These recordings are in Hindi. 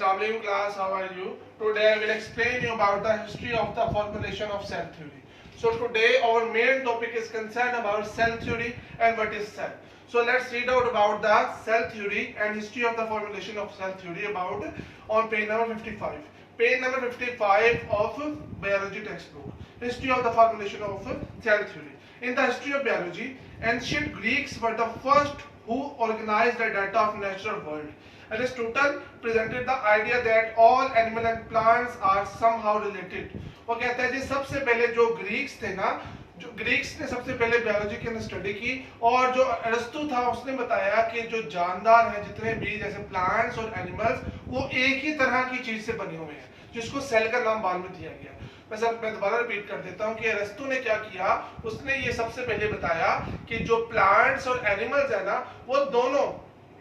Assalamualaikum class, how are you? Today I will explain you about the history of the formulation of cell theory. So today our main topic is concerned about cell theory and what is cell. So let's read out about the cell theory and history of the formulation of cell theory about on page number 55. Page number 55 of biology textbook. History of the formulation of cell theory. In the history of biology, ancient Greeks were the first who organized the data of natural world. Aristotle presented the idea that all animal and plants are somehow related. वो कहता है जी सबसे पहले जो ग्रीक्स थे ना, जो ग्रीक्स ने सबसे पहले बायोलॉजी के अंदर स्टडी की और जो अरिस्टो था उसने बताया कि जो जानदार हैं जितने भी जैसे प्लांट्स और एनिमल्स वो एक ही तरह की चीज से बने हुए हैं जिसको सेल का नाम बाद में दिया गया। मैं दोबारा रिपीट कर देता हूँ कि अरिस्टो ने क्या किया, उसने ये सबसे पहले बताया कि जो प्लांट्स और एनिमल्स है ना वो दोनों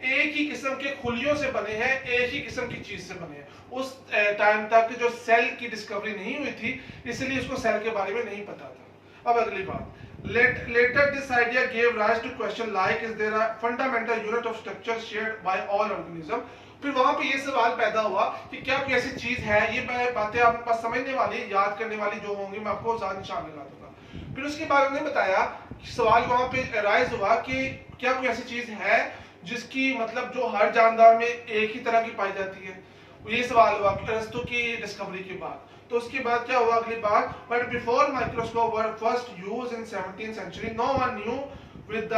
एक ही किस्म के खुलियों से बने हैं, एक ही किस्म की चीज से बने हैं। उस टाइम तक जो सेल की डिस्कवरी नहीं हुई थी इसलिए उसको सेल के बारे में नहीं पता था। अब अगली बात, later this idea gave rise to question like is there a fundamental unit of structure shared by all organism। फिर वहां पे ये सवाल पैदा हुआ कि क्या कोई ऐसी चीज है, ये बातें आपके पास समझने वाली याद करने वाली जो होंगी मैं आपको साथ निशान लगा दूंगा। फिर उसके बाद उन्होंने बताया सवाल वहां पे राइज हुआ कि क्या कोई ऐसी चीज है जिसकी मतलब जो हर जानदार में एक ही तरह की पाई जाती है। ये सवाल हुआ अरिस्टो की डिस्कवरी के बाद। तो उसके बाद क्या हुआ अगली बात, but before microscope were first use in 17th century no one knew with the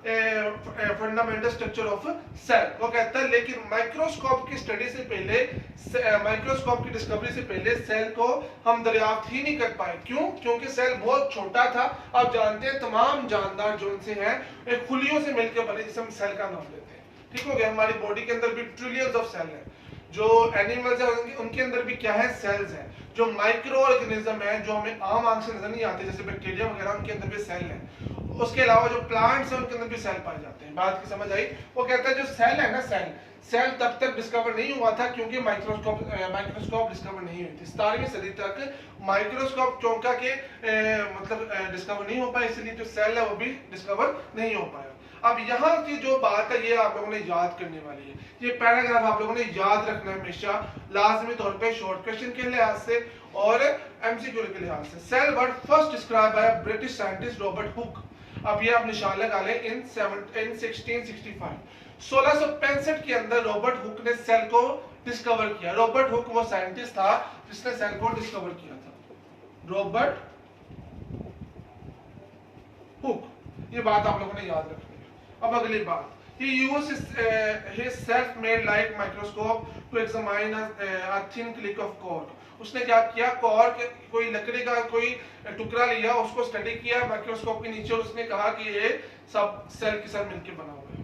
fundamental structure of cell. वो कहता है लेकिन माइक्रोस्कोप की स्टडी से पहले, माइक्रोस्कोप की डिस्कवरी से पहले सेल को हम दरियाफ्त ही नहीं कर पाए। क्यों? क्योंकि सेल बहुत छोटा था। आप जानते हैं तमाम जानदार जो उनसे हैं एक खुलियों से मिलकर बने जिसे हम सेल का नाम देते हैं। ठीक हो गया। हमारी बॉडी के अंदर भी ट्रिलियंस ऑफ सेल है। जो एनिमल्स है उनके अंदर भी क्या है, सेल्स हैं। जो माइक्रो ऑर्गेनिज्म है जो हमें आम आंख से नजर नहीं आते जैसे बैक्टीरिया वगैरह, उनके अंदर भी सेल है। उसके अलावा जो प्लांट्स हैं उनके अंदर भी सेल पाए जाते हैं। बात की समझ आई? वो कहता है जो सेल है ना, सेल तब तक डिस्कवर नहीं हुआ था क्योंकि माइक्रोस्कोप डिस्कवर नहीं हुई थी। 17वीं सदी तक माइक्रोस्कोप चौंका के मतलब डिस्कवर नहीं हो पाया, इसलिए जो सेल है वो भी डिस्कवर नहीं हो पाया। अब यहाँ की जो बात है ये आप लोगों ने याद करने वाली है। ये पैराग्राफ आप लोगों ने याद रखना है हमेशा लाजमी तौर पे शॉर्ट क्वेश्चन के लिहाज से और एमसीक्यू के लिहाज से। Cell word first describe by British scientist Robert Hooke. अब ये आप निशान लगा लें इन 1665। 1665 के अंदर रॉबर्ट हुक ने सेल को डिस्कवर किया। रॉबर्ट हुक वो साइंटिस्ट था जिसने सेल को डिस्कवर किया था। रॉबर्ट हुक, ये बात आप लोगों ने याद रखनी है। अब अगली बात, he used his self-made light microscope to examine a thin click of cork। उसने क्या किया, कॉर्क कोई लकड़ी का कोई टुकड़ा लिया, उसको स्टडी किया माइक्रोस्कोप के नीचे और उसने कहा कि ये सब सेल के साथ मिलकर बना हुआ है।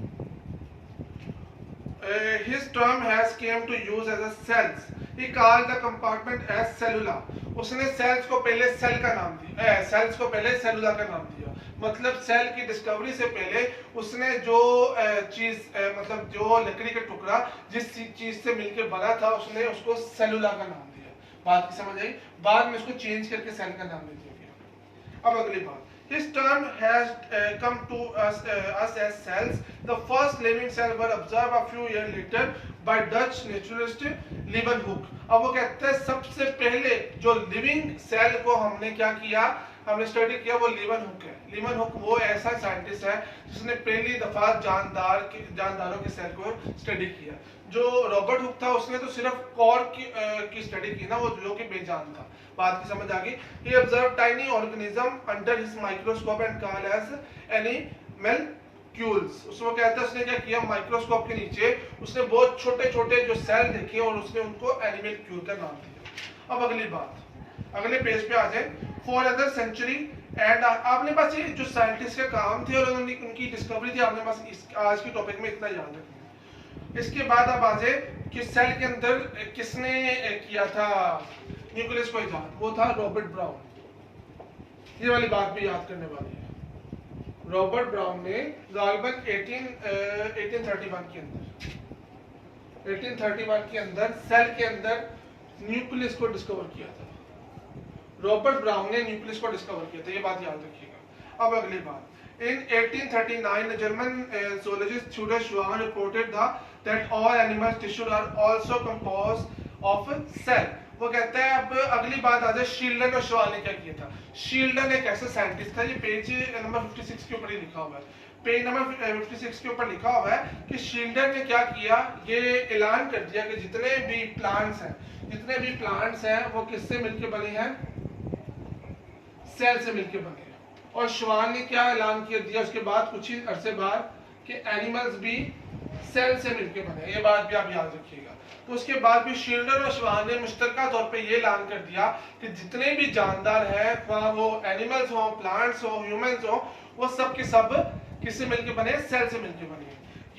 His term has came to use as a cells। He called the compartment as cellula। उसने सेल्स को पहले सेल का नाम दिया, सेल्स को पहले सेलुला का नाम दिया। मतलब सेल की डिस्कवरी से पहले उसने जो चीज मतलब जो लकड़ी का टुकड़ा जिस चीज से मिलकर बना था उसने उसको सेलुला का नाम दिया। बात की समझ आई? बाद में उसको चेंज करके सेल का नाम दे दिया गया। अब अगली बात, his term has come to us as cells। the first living cell were observed a few years later by Dutch naturalist Leeuwenhoek। अब वो कहते हैं सबसे पहले जो लिविंग सेल को हमने क्या किया, हमने स्टडी किया वो लीवनहुक है। लीवनहुक वो ऐसा साइंटिस्ट है जिसने पहली दफा जानदारों के सेल को स्टडी किया। जो रॉबर्ट हुक था उसने तो सिर्फ कॉर्क की स्टडी की ना, वो जो कि बेजान था। बात की समझ आ गई? He observed tiny organism under his microscope and called as animalcules। उसमें कहता है उसने क्या किया, माइक्रोस्कोप के नीचे उसने बहुत छोटे छोटे जो सेल देखे और उसने उनको एनिमलक्यूल का नाम दिया। अब अगली बात, अगले पेज पे आ जाए। फॉर अदर सेंचुरी एंड आपने पास ये जो साइंटिस्ट के काम थे और उनकी डिस्कवरी थी, आपने पास आज की टॉपिक में इतना याद रखना। इसके बाद आप आ जाए कि सेल के अंदर किसने किया था न्यूक्लियस को इजाद, वो था रॉबर्ट ब्राउन। ये वाली बात भी याद करने वाली है। रॉबर्ट ब्राउन ने गालबन 1831 के अंदर सेल के अंदर न्यूक्लियस को डिस्कवर किया था। रॉबर्ट ब्राउन ने न्यूक्लियस को डिस्कवर किया था, ये बात याद रखिएगा। अब अगली बात, in 1839 the German zoologist Theodor Schwann reported the that all animal tissues are also composed of cell. वो कहता है, अब अगली बात आ जाए शील्डन और शवाल ने क्या किया था। शील्डन एक ऐसा साइंटिस्ट था, ये पेज नंबर 56 के ऊपर ही लिखा हुआ है, पेज नंबर 56 के ऊपर लिखा हुआ है कि शील्डन ने क्या किया, ये ऐलान कर दिया कि जितने भी प्लांट्स हैं वो किससे मिलके बने हैं, सेल से मिलके बने हैं। और श्वान ने क्या ऐलान किया दिया उसके बाद कुछ ही अरसे बाद कि एनिमल्स भी सेल से मिलके बने, ये बात भी आप याद रखिएगा। तो उसके बाद भी शील्डन और श्वान ने मुश्तरका तौर पे ये ऐलान कर दिया कि जितने भी जानदार हैं, वो एनिमल्स हो, प्लांट्स हो, ह्यूमंस हो, वो सब के सब किससे मिलके बने, सेल से मिलके बने।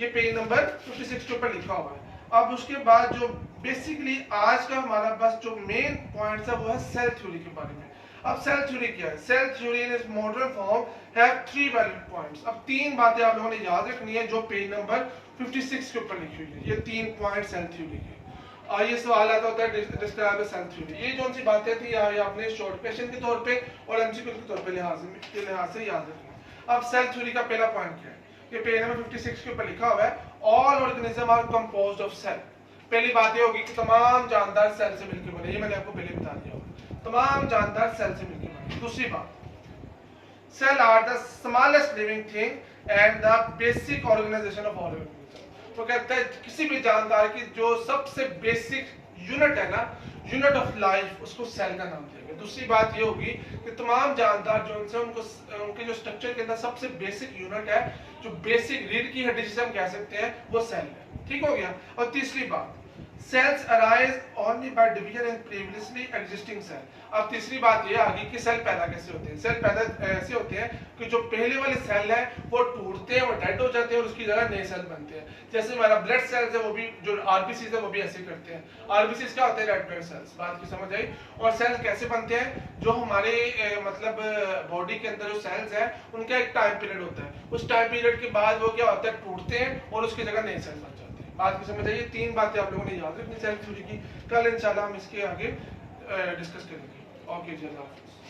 ये पेज नंबर 56 के ऊपर लिखा हुआ है। अब उसके बाद जो बेसिकली आज का हमारा बस जो मेन पॉइंट है वो है सेल थ्योरी के बारे में। अब सेल थ्योरी क्या है? Cell theory in its modern form have 3 valid points. अब 3 बातें आप लोगों ने याद रखनी है जो पेज नंबर 56 के ऊपर लिखी हुई है। ये 3 पॉइंट सेल थ्योरी के। ये सवाल आता होता है डिस्क्राइब द सेल थ्योरी। ये जो सी बातें थी ये आपने शॉर्ट क्वेश्चन के तौर पे और एमसीक्यू के तौर पे लिहाज से याद रखना। अब सेल थ्योरी का पहला पॉइंट क्या है? ये पेज नंबर 56 के ऊपर लिखा हुआ है, all organism are composed of cell. पहली बात ये होगी कि तमाम जानदार सेल से मिलकर बने, ये मैंने आपको पहले बता दिया होगा, तमाम जानदार सेल से मिलकर बने। दूसरी बात, cell are the smallest living thing and the basic organization of organism. तो कहता है किसी भी जानदार की जो सबसे बेसिक यूनिट है ना, यूनिट ऑफ लाइफ, उसको सेल का नाम देंगे। दूसरी बात ये होगी कि तमाम जानदार जो उनसे उनके जो स्ट्रक्चर के अंदर सबसे बेसिक यूनिट है, जो बेसिक रीढ़ की हड्डी जिसे हम कह सकते हैं, वो सेल है। ठीक हो गया। और तीसरी बात, cells arise only by division in previously existing cell। अब तीसरी बात ये आ गई कि सेल पैदा कैसे होते हैं। सेल पैदा ऐसे होते हैं कि जो पहले वाले सेल है वो टूटते हैं, वो डेड हो जाते हैं और उसकी जगह नए सेल बनते हैं। जैसे हमारा ब्लड सेल्स है, वो भी जो आरबीसीज है वो भी ऐसे करते हैं। आरबीसीज क्या होते हैं? Red blood cells. बात की समझ आई? और सेल कैसे बनते हैं? जो हमारे मतलब बॉडी के अंदर जो सेल्स है उनका एक टाइम पीरियड होता है, उस टाइम पीरियड के बाद वो क्या होता है, टूटते हैं और उसकी जगह नए सेल बनते हैं। बात की समझ आइए? 3 बातें आप लोगों ने याद रखनी सेल थ्योरी की। कल इंशाल्लाह हम इसके आगे डिस्कस करेंगे। ओके जी, अल्लाह हाफिज़।